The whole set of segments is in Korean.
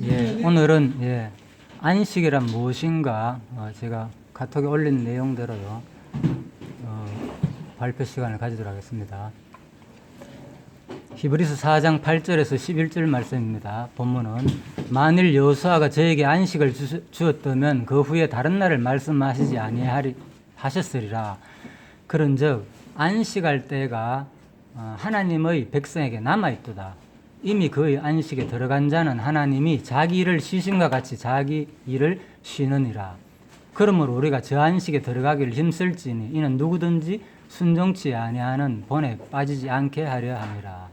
예, 오늘은 안식이란 무엇인가 제가 카톡에 올린 내용대로요 발표 시간을 가지도록 하겠습니다. 히브리서 4장 8절에서 11절 말씀입니다. 본문은 만일 여호수아가 저에게 안식을 주었다면 그 후에 다른 날을 말씀하시지 아니하리 하셨으리라. 그런즉 안식할 때가 하나님의 백성에게 남아있도다. 이미 그의 안식에 들어간 자는 하나님이 자기 일을 쉬심과 같이 자기 일을 쉬느니라. 그러므로 우리가 저 안식에 들어가기를 힘쓸지니 이는 누구든지 순종치 아니하는 본에 빠지지 않게 하려 함이라.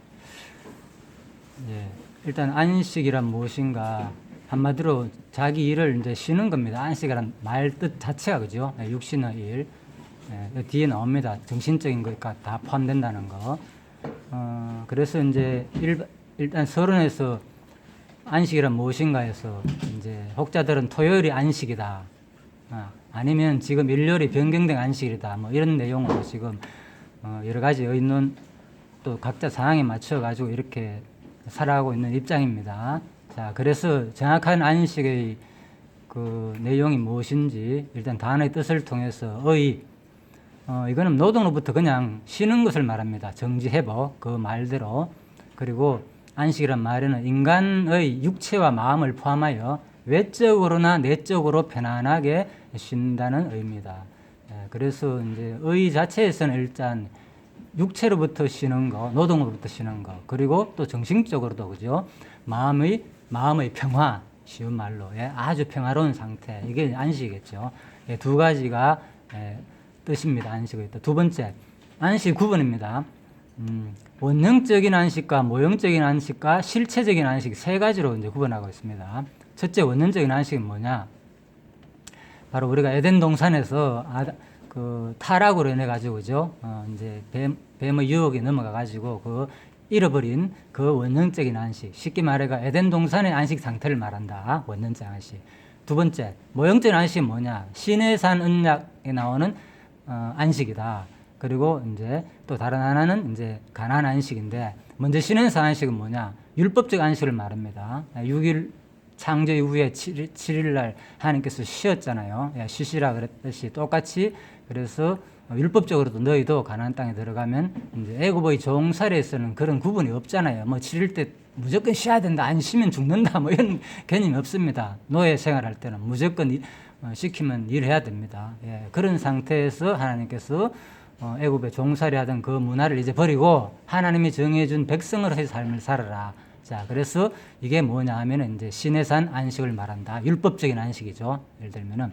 일단 안식이란 무엇인가? 한마디로 자기 일을 이제 쉬는 겁니다. 안식이란 말 뜻 자체가 그죠? 육신의 일. 뒤에 나옵니다. 정신적인 것과 다 포함된다는 거. 그래서 이제 일단 서론에서 안식이란 무엇인가 해서 이제 혹자들은 토요일이 안식이다. 아니면 지금 일요일이 변경된 안식일이다. 뭐 이런 내용으로 지금 여러 가지 의논 또 각자 상황에 맞춰 가지고 이렇게 살아가고 있는 입장입니다. 자, 그래서 정확한 안식의 그 내용이 무엇인지 일단 단어의 뜻을 통해서 이거는 노동으로부터 그냥 쉬는 것을 말합니다. 정지해보 그 말대로. 그리고 안식이란 말에는 인간의 육체와 마음을 포함하여 외적으로나 내적으로 편안하게 쉰다는 의미입니다. 그래서 이제 의 자체에서는 일단 육체로부터 쉬는 거, 노동으로부터 쉬는 거, 그리고 또 정신적으로도 그죠? 마음의 평화, 쉬운 말로 아주 평화로운 상태, 이게 안식이겠죠. 두 가지가 뜻입니다. 안식의 뜻. 두 번째, 안식 구분입니다. 원형적인 안식과 모형적인 안식과 실체적인 안식 세 가지로 이제 구분하고 있습니다. 첫째, 원형적인 안식은 뭐냐? 바로 우리가 에덴 동산에서 그 타락으로 인해 가지고 그죠? 이제 뱀의 유혹에 넘어가 가지고 그 잃어버린 그 원형적인 안식. 쉽게 말해가 에덴 동산의 안식 상태를 말한다. 원형적 안식. 두 번째, 모형적인 안식은 뭐냐? 시내산 언약에 나오는 안식이다. 그리고 이제 또 다른 하나는 이제 가나안 안식인데, 먼저 시내산 안식은 뭐냐? 율법적 안식을 말합니다. 6일 창조 이후에 7일 날 하나님께서 쉬었잖아요. 쉬시라 그랬듯이 똑같이 그래서 율법적으로도 너희도 가나안 땅에 들어가면 이제 애굽의 종살이에서는 그런 구분이 없잖아요. 뭐 7일 때 무조건 쉬어야 된다, 안 쉬면 죽는다, 뭐 이런 개념이 없습니다. 노예 생활할 때는 무조건 시키면 일해야 됩니다. 그런 상태에서 하나님께서 애굽의 종살이하던 그 문화를 이제 버리고 하나님이 정해준 백성으로의 삶을 살아라. 자, 그래서 이게 뭐냐 하면은 이제 시내산 안식을 말한다. 율법적인 안식이죠. 예를 들면은.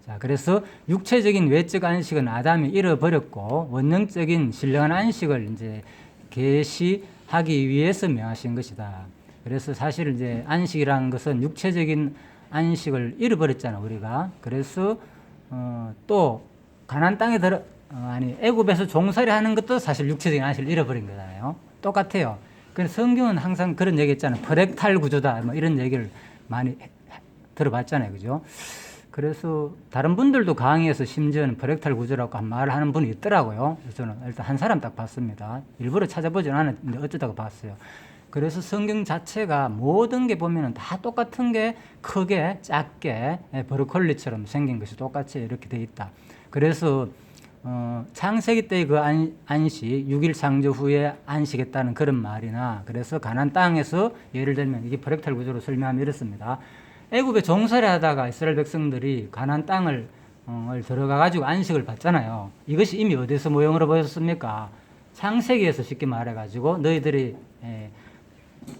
자, 그래서 육체적인 외적 안식은 아담이 잃어버렸고 원형적인 신령한 안식을 이제 계시하기 위해서 명하신 것이다. 그래서 사실 이제 안식이라는 것은 육체적인 안식을 잃어버렸잖아, 우리가. 그래서 또 가나안 땅에 애굽에서 종살이 하는 것도 사실 육체적인 안식을 잃어버린 거잖아요. 똑같아요. 그래서 성경은 항상 그런 얘기 했잖아요. 프랙탈 구조다. 뭐 이런 얘기를 많이 들어봤잖아요. 그죠? 그래서 다른 분들도 강의에서 심지어는 프랙탈 구조라고 한 말을 하는 분이 있더라고요. 그래서 저는 일단 한 사람 딱 봤습니다. 일부러 찾아보진 않았는데 어쩌다가 봤어요. 그래서 성경 자체가 모든 게 보면은 다 똑같은 게 크게, 작게, 브로콜리처럼 생긴 것이 똑같이 이렇게 돼 있다. 그래서 창세기 때의 그 안식, 6일 창조 후에 안식했다는 그런 말이나, 그래서 가나안 땅에서 예를 들면 이게 프랙탈 구조로 설명하면 이렇습니다. 애굽에 종살이 하다가 이스라엘 백성들이 가나안 땅을 들어가 가지고 안식을 받잖아요. 이것이 이미 어디서 모형으로 보였습니까? 창세기에서 쉽게 말해 가지고 너희들이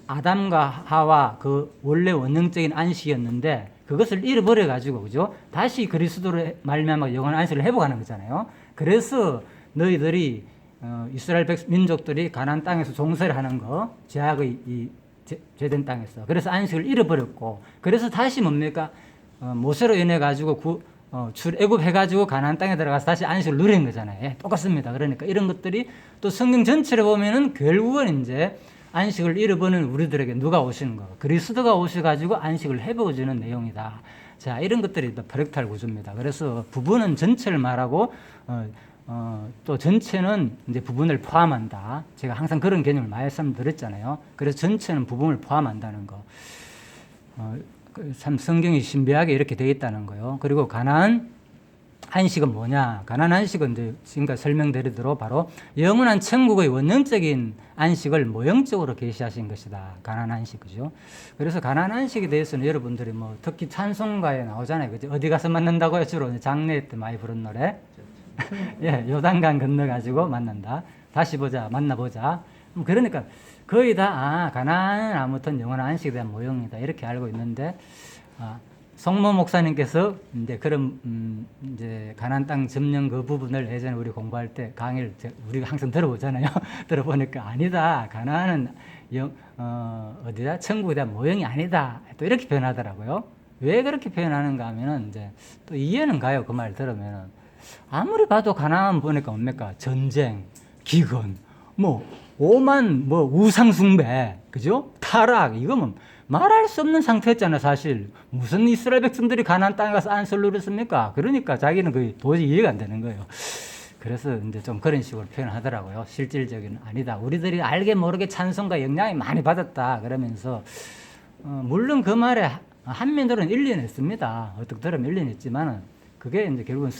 아담과 하와 그 원래 원형적인 안식이었는데 그것을 잃어버려 가지고 그죠? 다시 그리스도로 말미암아 영원한 안식을 회복하는 거잖아요. 그래서 너희들이 이스라엘 민족들이 가나안 땅에서 종살이 하는 거, 제약의 이 죄된 땅에서 그래서 안식을 잃어버렸고, 그래서 다시 뭡니까? 모세로 인해 가지고 출애굽해 가지고 가나안 땅에 들어가서 다시 안식을 누리는 거잖아요. 똑같습니다. 그러니까 이런 것들이 또 성경 전체를 보면은 결국은 이제 안식을 잃어버리는 우리들에게 누가 오시는 거? 그리스도가 오셔가지고 안식을 회복해주는 내용이다. 자, 이런 것들이 또 프랙탈 구조입니다. 그래서 부분은 전체를 말하고 또 전체는 이제 부분을 포함한다. 제가 항상 그런 개념을 말씀드렸잖아요. 그래서 전체는 부분을 포함한다는 거. 참 성경이 신비하게 이렇게 되어 있다는 거예요. 그리고 가나안 안식은 뭐냐? 가나안 안식은 이제 지금까지 설명드린 바로 영원한 천국의 원형적인 안식을 모형적으로 계시하신 것이다. 가나안 안식, 그죠? 그래서 가나안 안식에 대해서는 여러분들이 뭐 특히 찬송가에 나오잖아요, 그죠? 어디 가서 만난다고요? 주로 장례 때 많이 부른 노래. 예, 요단강 건너가지고 만난다. 다시 보자, 만나보자. 그러니까 거의 다 가나안은 아무튼 영원한 안식에 대한 모형이다 이렇게 알고 있는데. 성모 목사님께서 이제 그런 이제 가나안 땅 점령 그 부분을 예전에 우리 공부할 때 강의를 우리가 항상 들어보잖아요. 들어보니까 아니다. 가나안은 어디다 천국에 대한 모형이 아니다. 또 이렇게 표현하더라고요. 왜 그렇게 표현하는가 하면은 이제 또 이해는 가요. 그 말 들으면은 아무리 봐도 가나안 보니까 뭡니까? 전쟁, 기근, 뭐 오만 뭐 우상 숭배, 그죠? 타락 이거면 말할 수 없는 상태였잖아, 사실. 무슨 이스라엘 백성들이 가나안 땅에 가서 안식을 누렸습니까? 그러니까 자기는 그 도저히 이해가 안 되는 거예요. 그래서 이제 좀 그런 식으로 표현하더라고요. 실질적인 아니다. 우리들이 알게 모르게 찬송과 영향이 많이 받았다. 그러면서 물론 그 말에 한면으로는 일리는 있습니다. 어떻게 들으면 일리는 있지만은 그게 이제 결국은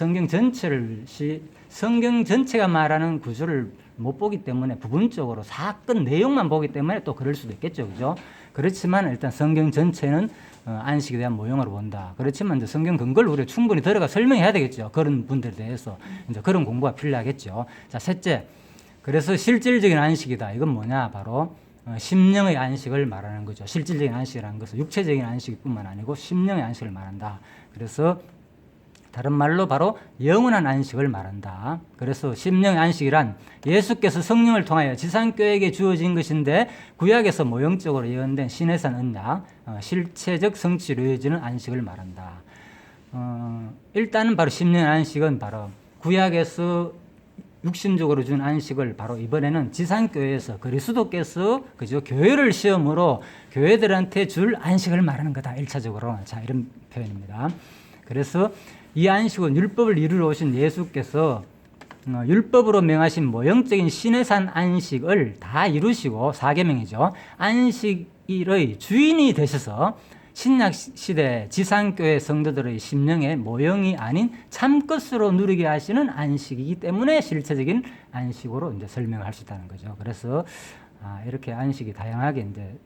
성경 전체가 말하는 구조를 못 보기 때문에 부분적으로 사건 내용만 보기 때문에 또 그럴 수도 있겠죠, 그죠? 그렇지만 일단 성경 전체는 안식에 대한 모형으로 본다. 그렇지만 이제 성경 근거를 우리가 충분히 들어가 설명해야 되겠죠. 그런 분들에 대해서 이제 그런 공부가 필요하겠죠. 자, 셋째, 그래서 실질적인 안식이다. 이건 뭐냐? 바로 심령의 안식을 말하는 거죠. 실질적인 안식이라는 것은 육체적인 안식뿐만 아니고 심령의 안식을 말한다. 그래서 다른 말로 바로 영원한 안식을 말한다. 그래서 심령의 안식이란 예수께서 성령을 통하여 지상교회에게 주어진 것인데 구약에서 모형적으로 예언된 시내산 언약, 실체적 성취로 이어지는 안식을 말한다. 일단은 바로 심령의 안식은 바로 구약에서 육신적으로 준 안식을 바로 이번에는 지상교회에서 그리스도께서 그죠 교회를 시험으로 교회들한테 줄 안식을 말하는 거다. 1차적으로. 자, 이런 표현입니다. 그래서 이 안식은 율법을 이루러 오신 예수께서 율법으로 명하신 모형적인 시내산 안식을 다 이루시고 사계명이죠. 안식일의 주인이 되셔서 신약 시대 지상교회 성도들의 심령의 모형이 아닌 참것으로 누리게 하시는 안식이기 때문에 실체적인 안식으로 이제 설명할 수 있다는 거죠. 그래서 이렇게 안식이 다양하게 이제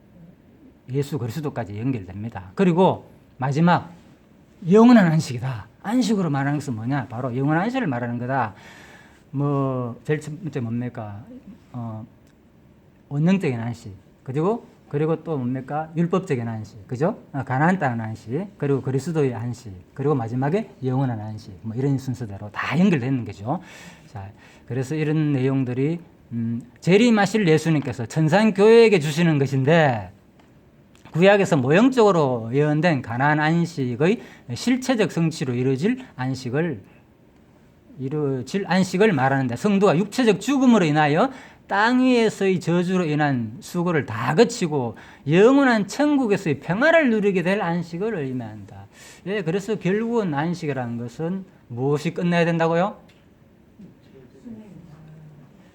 예수 그리스도까지 연결됩니다. 그리고 마지막 영원한 안식이다. 안식으로 말하는 것은 뭐냐? 바로 영원한 안식을 말하는 거다. 뭐 제일 첫 번째 뭡니까? 원령적인 안식. 그리고 또 뭡니까? 율법적인 안식. 그죠? 가나안 땅 안식. 그리고 그리스도의 안식. 그리고 마지막에 영원한 안식. 뭐 이런 순서대로 다 연결되는 거죠. 자, 그래서 이런 내용들이 재림하실 예수님께서 천상 교회에게 주시는 것인데 구약에서 모형적으로 예언된 가나안 안식의 실체적 성취로 이루어질 안식을 말하는데 성도가 육체적 죽음으로 인하여 땅 위에서의 저주로 인한 수고를 다 거치고 영원한 천국에서의 평화를 누리게 될 안식을 의미한다. 예, 그래서 결국은 안식이라는 것은 무엇이 끝나야 된다고요?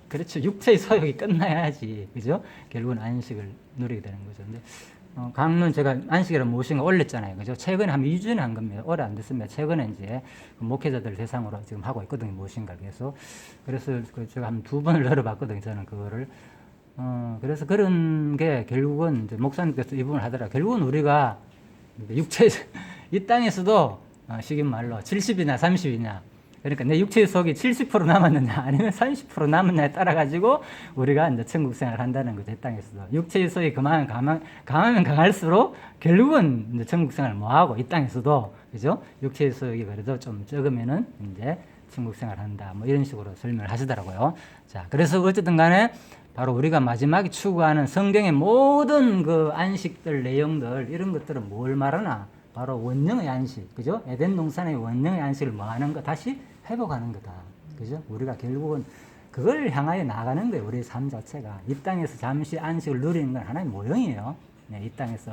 그렇죠. 육체의 소욕이 끝나야지. 그죠? 결국은 안식을 누리게 되는 거죠. 근데 강론 제가 안식이란 무엇인가 올렸잖아요. 그죠? 최근에 한 2주 전에 한 겁니다. 오래 안 됐습니다. 최근에 이제 목회자들 대상으로 지금 하고 있거든요. 무엇인가 계속. 그래서 제가 한 2번을 열어봤거든요. 저는 그거를. 그래서 그런 게 결국은 이제 목사님께서 이 부분을 하더라. 결국은 우리가 육체, 이 땅에서도 쉬긴 말로 70이냐 30이냐. 그러니까 내 육체의 속이 70% 남았느냐 아니면 30% 남았느냐에 따라 가지고 우리가 이제 천국 생활을 한다는 거죠. 이 땅에서도 육체의 속이 강하면 강할수록 결국은 이제 천국 생활을 못 하고 이 땅에서도 그죠? 육체의 속이 그래도 좀 적으면은 이제 천국 생활을 한다. 뭐 이런 식으로 설명을 하시더라고요. 자, 그래서 어쨌든 간에 바로 우리가 마지막에 추구하는 성경의 모든 그 안식들 내용들 이런 것들은 뭘 말하나? 바로 원령의 안식, 그죠? 에덴 동산의 원령의 안식을 뭐 하는 거 다시 회복하는 거다, 그죠? 우리가 결국은 그걸 향하여 나가는 거예요. 우리의 삶 자체가 이 땅에서 잠시 안식을 누리는 건 하나의 모형이에요. 네, 이 땅에서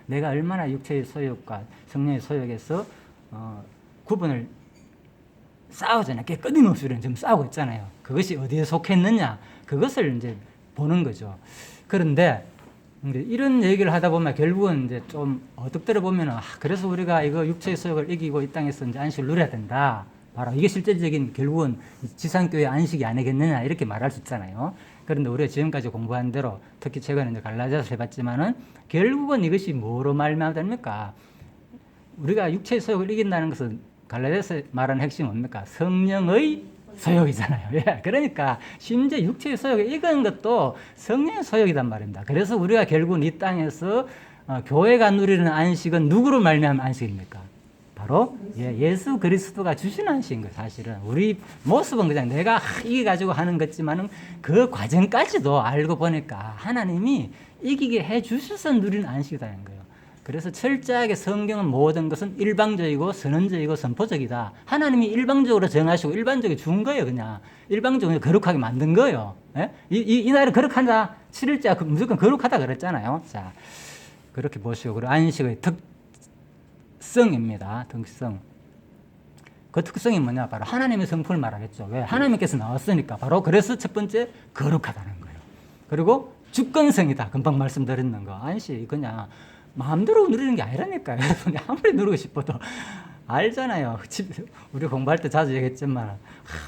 내가 얼마나 육체의 소욕과 성령의 소욕에서 구분을 싸우잖아요. 끊임없이 우리는 지금 싸우고 있잖아요. 그것이 어디에 속했느냐, 그것을 이제 보는 거죠. 그런데 근데 이런 얘기를 하다 보면 결국은 이제 좀 어둑들어 보면은 그래서 우리가 이거 육체의 소욕을 이기고 이 땅에서 이제 안식을 누려야 된다. 바로 이게 실제적인 결국은 지상교회 안식이 아니겠느냐 이렇게 말할 수 있잖아요. 그런데 우리가 지금까지 공부한 대로 특히 최근에 이제 갈라디아서 해봤지만은 결국은 이것이 뭐로 말미암습니까? 우리가 육체의 소욕을 이긴다는 것은 갈라디아서 말하는 핵심은 뭡니까? 성령의 소욕이잖아요. 예. 그러니까 심지어 육체의 소욕을 이기는 것도 성령의 소욕이란 말입니다. 그래서 우리가 결국은 이 땅에서 교회가 누리는 안식은 누구로 말미암은 안식입니까? 바로 예수 그리스도가 주신 안식인 거예요. 사실은 우리 모습은 그냥 내가 이게 가지고 하는 거지만은 그 과정까지도 알고 보니까 하나님이 이기게 해 주셔서 누리는 안식이라는 거예요. 그래서 철저하게 성경은 모든 것은 일방적이고 선언적이고 선포적이다. 하나님이 일방적으로 정하시고 일반적으로 준 거예요. 그냥 일방적으로 거룩하게 만든 거예요. 예? 이 날은 거룩하다. 7일째 무조건 거룩하다 그랬잖아요. 자, 그렇게 보시고 그리고 안식의 특성입니다. 특성. 그 특성이 뭐냐? 바로 하나님의 성품을 말하겠죠. 왜? 하나님께서 나왔으니까. 바로 그래서 첫 번째 거룩하다는 거예요. 그리고 주권성이다. 금방 말씀드렸는 거. 안식 그냥 마음대로 누리는 게 아니라니까요. 여러분이 아무리 누르고 싶어도 알잖아요. 우리 공부할 때 자주 얘기했지만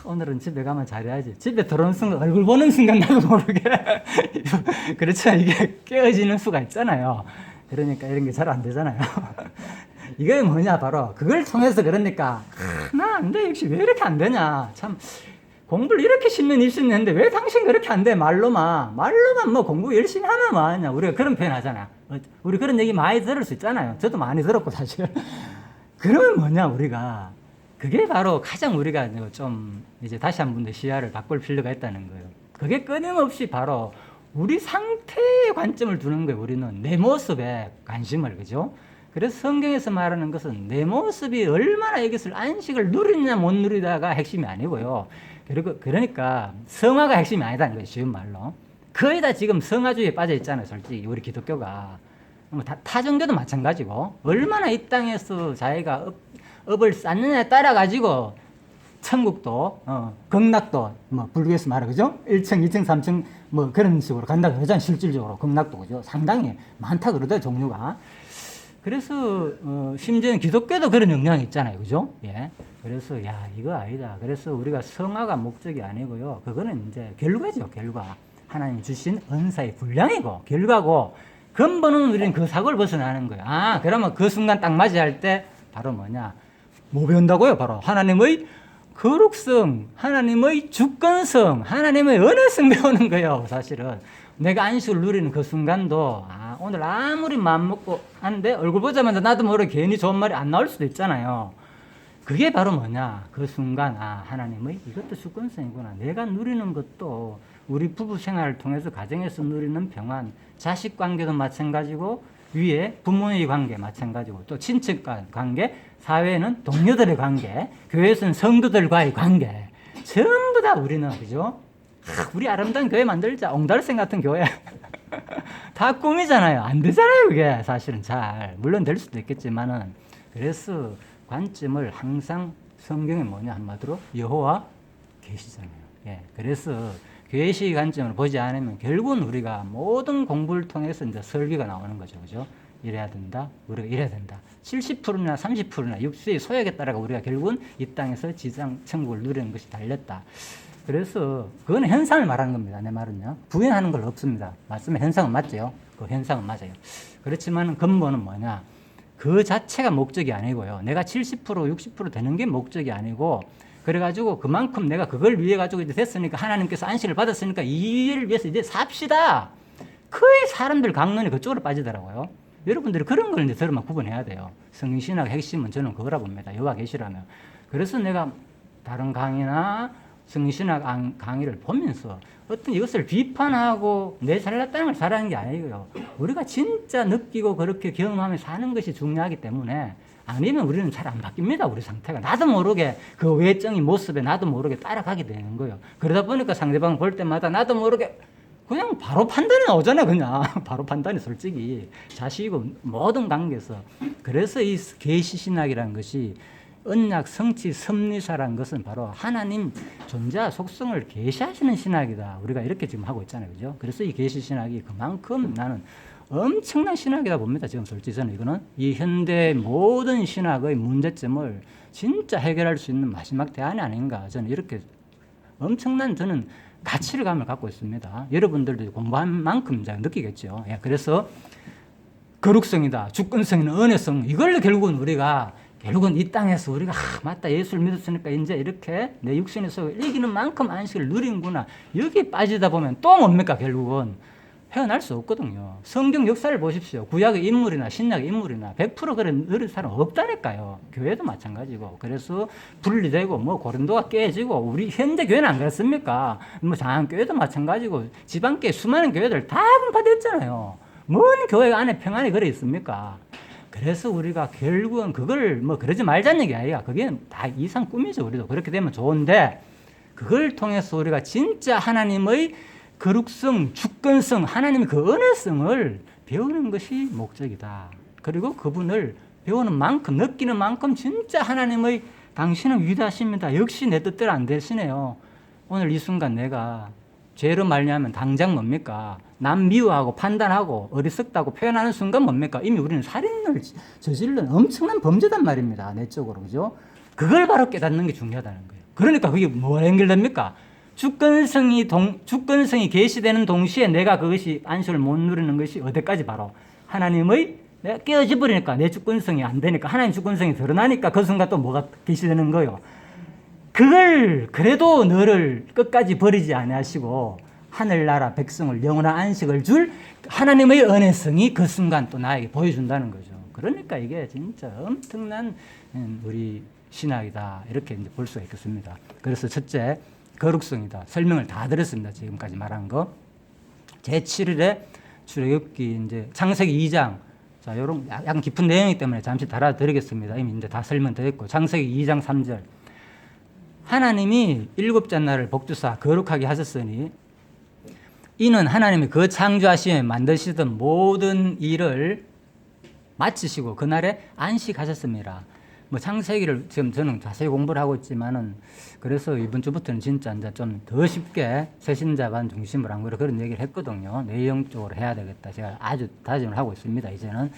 오늘은 집에 가면 잘해야지. 집에 들어오는 순간 얼굴 보는 순간 나도 모르게 그렇죠. 이게 깨어지는 수가 있잖아요. 그러니까 이런 게 잘 안 되잖아요. 이게 뭐냐 바로 그걸 통해서 그러니까 나 안 돼. 역시 왜 이렇게 안 되냐. 참 공부를 이렇게 10년 20년 했는데 왜 당신 그렇게 안 돼? 말로만 뭐 공부 열심히 하면 뭐하냐. 우리가 그런 표현 하잖아. 우리 그런 얘기 많이 들을 수 있잖아요. 저도 많이 들었고 사실. 그러면 뭐냐 우리가 그게 바로 가장 우리가 좀 이제 다시 한 번 더 시야를 바꿀 필요가 있다는 거예요. 그게 끊임없이 바로 우리 상태에 관점을 두는 거예요. 우리는 내 모습에 관심을 그죠? 그래서 성경에서 말하는 것은 내 모습이 얼마나 이것을 안식을 누리느냐 못 누리다가 핵심이 아니고요. 그리고 그러니까 성화가 핵심이 아니다는 거예요. 쉬운 말로. 거의 다 지금 성화주의에 빠져 있잖아요. 솔직히 우리 기독교가. 타 종교도 마찬가지고 얼마나 이 땅에서 자기가 업을 쌓느냐에 따라 가지고 천국도 극락도 뭐 불교에서 말하 그죠? 1층, 2층, 3층 뭐 그런 식으로 간다 그러잖아요. 실질적으로 극락도 그죠? 상당히 많다 그러더라고요. 종류가. 그래서 심지어는 기독교도 그런 영향이 있잖아요. 그죠? 예. 그래서 야 이거 아니다. 그래서 우리가 성화가 목적이 아니고요. 그거는 이제 결과죠. 결과. 하나님 주신 은사의 분량이고 결과고 근본은 우리는 그 사고를 벗어나는 거예요. 그러면 그 순간 딱 맞이할 때 바로 뭐냐? 뭐 배운다고요? 바로 하나님의 거룩성, 하나님의 주권성, 하나님의 은혜성 배우는 거예요. 사실은 내가 안식을 누리는 그 순간도 오늘 아무리 마음 먹고 하는데 얼굴 보자마자 나도 모르게 괜히 좋은 말이 안 나올 수도 있잖아요. 그게 바로 뭐냐? 그 순간 하나님의 이것도 주권성이구나. 내가 누리는 것도 우리 부부 생활을 통해서 가정에서 누리는 평안, 자식 관계도 마찬가지고 위에 부모의 관계 마찬가지고 또 친척 관계, 사회는 동료들의 관계, 교회에서는 성도들과의 관계 전부 다 우리는 그죠? 우리 아름다운 교회 만들자. 옹달생 같은 교회 다 꿈이잖아요. 안 되잖아요. 그게 사실은 잘 물론 될 수도 있겠지만은 그래서 관점을 항상 성경에 뭐냐 한마디로 여호와 계시잖아요. 예, 그래서 계시 관점을 보지 않으면 결국은 우리가 모든 공부를 통해서 이제 설교가 나오는 거죠. 그죠? 이래야 된다. 우리가 이래야 된다. 70%나 30%나 육수의 소욕에 따라 우리가 결국은 이 땅에서 지상 천국을 누리는 것이 달렸다. 그래서 그건 현상을 말하는 겁니다. 내 말은요. 부인하는 건 없습니다. 맞으면 현상은 맞죠. 그 현상은 맞아요. 그렇지만 근본은 뭐냐. 그 자체가 목적이 아니고요. 내가 70% 60% 되는 게 목적이 아니고 그래가지고 그만큼 내가 그걸 위해 가지고 이제 됐으니까 하나님께서 안식을 받았으니까 이 일을 위해서 이제 삽시다. 거의 사람들 강론이 그쪽으로 빠지더라고요. 여러분들이 그런 걸 이제 들으면 구분해야 돼요. 성신학 핵심은 저는 그거라 봅니다. 여호와 계시라면. 그래서 내가 다른 강의나 성신학 강의를 보면서 어떤 이것을 비판하고 내 잘났다는 걸 잘하는 게 아니고요. 우리가 진짜 느끼고 그렇게 경험하며 사는 것이 중요하기 때문에 아니면 우리는 잘 안 바뀝니다. 우리 상태가. 나도 모르게 그 외적인 모습에 나도 모르게 따라가게 되는 거예요. 그러다 보니까 상대방 볼 때마다 나도 모르게 그냥 바로 판단이 나오잖아요. 그냥 바로 판단이 솔직히 자식이고 모든 관계에서. 그래서 이 계시신학이라는 것이 언약 성취 섭리사라는 것은 바로 하나님 존재와 속성을 계시하시는 신학이다. 우리가 이렇게 지금 하고 있잖아요. 그죠? 그래서 이 계시신학이 그만큼 나는 엄청난 신학이다 봅니다. 지금 솔직히 저는 이거는 이 현대 모든 신학의 문제점을 진짜 해결할 수 있는 마지막 대안이 아닌가. 저는 이렇게 엄청난 저는 가치감을 갖고 있습니다. 여러분들도 공부한 만큼 이제 느끼겠죠. 예, 그래서 거룩성이다, 주권성이나 은혜성, 이걸 결국은 우리가 결국은 이 땅에서 우리가 맞다 예수를 믿었으니까 이제 이렇게 내 육신에서 이기는 만큼 안식을 누리는구나. 여기에 빠지다 보면 또 뭡니까 결국은 헤어날 수 없거든요. 성경 역사를 보십시오. 구약의 인물이나 신약의 인물이나 100% 그런 사람 없다니까요. 교회도 마찬가지고. 그래서 분리되고 뭐 고린도가 깨지고 우리 현대 교회는 안 그렇습니까? 뭐 장안교회도 마찬가지고 지방교회 수많은 교회들 다 분파됐잖아요. 뭔 교회 안에 평안이 그래 있습니까? 그래서 우리가 결국은 그걸 뭐 그러지 말자는 얘기 아니야. 그게 다 이상 꿈이죠. 우리도 그렇게 되면 좋은데 그걸 통해서 우리가 진짜 하나님의 거룩성, 주권성, 하나님의 그 은혜성을 배우는 것이 목적이다. 그리고 그분을 배우는 만큼, 느끼는 만큼 진짜 하나님의 당신은 위대하십니다. 역시 내 뜻대로 안 되시네요. 오늘 이 순간 내가 죄로 말미암으면 당장 뭡니까? 남 미워하고 판단하고 어리석다고 표현하는 순간 뭡니까? 이미 우리는 살인을 저지른 엄청난 범죄단 말입니다. 내적으로. 그죠? 그걸 바로 깨닫는 게 중요하다는 거예요. 그러니까 그게 뭐와 연결됩니까? 주권성이 계시되는 동시에 내가 그것이 안식을 못 누리는 것이 어디까지 바로 하나님의 내가 깨어져 버리니까 내 주권성이 안 되니까 하나님 주권성이 드러나니까 그 순간 또 뭐가 계시되는 거예요. 그걸 그래도 너를 끝까지 버리지 아니하시고 하늘나라 백성을 영원한 안식을 줄 하나님의 은혜성이 그 순간 또 나에게 보여준다는 거죠. 그러니까 이게 진짜 엄청난 우리 신학이다 이렇게 이제 볼 수가 있겠습니다. 그래서 첫째 거룩성이다. 설명을 다 드렸습니다. 지금까지 말한 거. 제7일에 출애굽기 이제 창세기 2장. 자, 요런 약간 깊은 내용이기 때문에 잠시 달아드리겠습니다. 이미 이제 다 설명드렸고. 창세기 2장 3절. 하나님이 일곱째 날을 복주사 거룩하게 하셨으니 이는 하나님이 그 창조하시며 만드시던 모든 일을 마치시고 그날에 안식하셨습니다. 뭐 창세기를 지금 저는 자세히 공부를 하고 있지만은 그래서 이번 주부터는 진짜 이제 좀 더 쉽게 새신자반 중심으로 한 거로 그런 얘기를 했거든요. 내용적으로 해야 되겠다. 제가 아주 다짐을 하고 있습니다. 이제는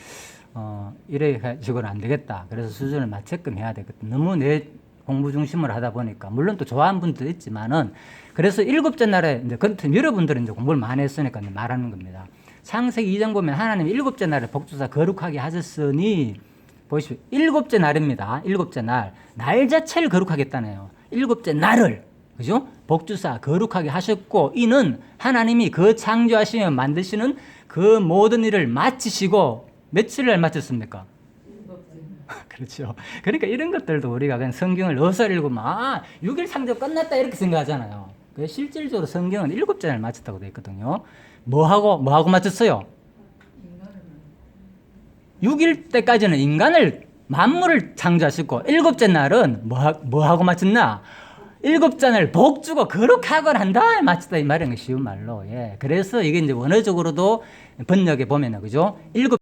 이래 가지고는 안 되겠다. 그래서 수준을 맞게끔 해야 되겠다. 너무 내 공부 중심으로 하다 보니까 물론 또 좋아하는 분도 있지만은 그래서 일곱째 날에 이제 여러분들은 이제 공부를 많이 했으니까 말하는 겁니다. 창세기 2장 보면 하나님 일곱째 날에 복주사 거룩하게 하셨으니 보십시오. 일곱째 날입니다. 일곱째 날. 날 자체를 거룩하겠다네요. 일곱째 날을. 그죠? 복주사 거룩하게 하셨고, 이는 하나님이 그 창조하시며 만드시는 그 모든 일을 마치시고, 며칠을 마쳤습니까? 그렇죠. 그러니까 이런 것들도 우리가 그냥 성경을 어서 읽으면, 6일 창조 끝났다 이렇게 생각하잖아요. 실질적으로 성경은 일곱째 날 마쳤다고 되어 있거든요. 뭐하고 마쳤어요? 6일 때까지는 인간을 만물을 창조하셨고 일곱째 날은 뭐하고 마쳤나? 일곱째 날 복주고 거룩하고 난 다음에 마쳤다 이 말인 게 쉬운 말로. 예. 그래서 이게 이제 원어적으로도 번역에 보면은 그죠? 일곱